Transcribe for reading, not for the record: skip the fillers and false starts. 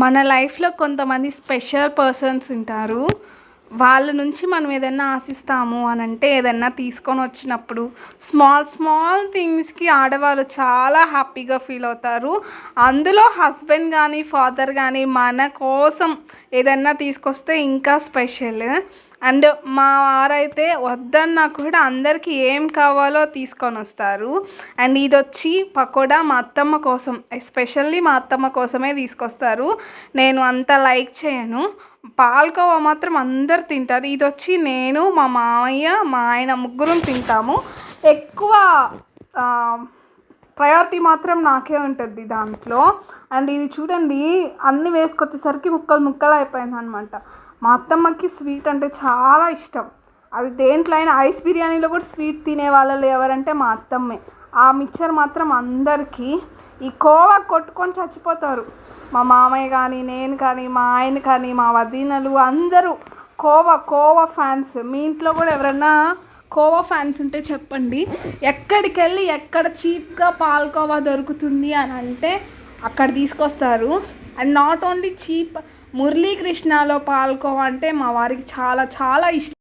మన లైఫ్లో కొంతమంది స్పెషల్ పర్సన్స్ ఉంటారు. వాళ్ళ నుంచి మనం ఏదైనా ఆశిస్తాము అని అంటే ఏదైనా తీసుకొని వచ్చినప్పుడు స్మాల్ స్మాల్ థింగ్స్కి ఆడవాళ్ళు చాలా హ్యాపీగా ఫీల్ అవుతారు. అందులో హస్బెండ్ కానీ ఫాదర్ కానీ మన కోసం ఏదైనా తీసుకొస్తే ఇంకా స్పెషల్. అండ్ మా వారైతే వద్దన్నా కూడా అందరికీ ఏం కావాలో తీసుకొని వస్తారు. అండ్ ఇది వచ్చి పకోడా మా అత్తమ్మ కోసం, ఎస్పెషల్లీ మా అత్తమ్మ కోసమే తీసుకొస్తారు. నేను అంత లైక్ చేయను. పాలకోవా మాత్రం అందరు తింటారు. ఇది వచ్చి నేను, మా మామయ్య, మా ఆయన ముగ్గురం తింటాము. ఎక్కువ ప్రయారిటీ మాత్రం నాకే ఉంటుంది దాంట్లో. అండ్ ఇది చూడండి, అన్నీ వేసుకొచ్చేసరికి ముక్కలు ముక్కలు అయిపోయింది అనమాట. మా అత్తమ్మకి స్వీట్ అంటే చాలా ఇష్టం. అది దేంట్లో అయినా, ఐస్ బిర్యానీలో కూడా స్వీట్ తినే వాళ్ళు ఎవరంటే మా అత్తమ్మే. ఆ మిక్చర్ మాత్రం అందరికీ, ఈ కోవా కొట్టుకొని చచ్చిపోతారు. మా మామయ్య కానీ, నేను కానీ, మా ఆయన కానీ, మా వదినలు అందరూ కోవా ఫ్యాన్స్. మీ ఇంట్లో కూడా ఎవరన్నా కోవా ఫ్యాన్స్ ఉంటే చెప్పండి. ఎక్కడికి వెళ్ళి ఎక్కడ చీప్గా పాలకోవా దొరుకుతుంది అని అంటే అక్కడ తీసుకొస్తారు. అండ్ నాట్ ఓన్లీ చీప్, మురళీకృష్ణలో పాలకోవా అంటే మా వారికి చాలా చాలా ఇష్టం.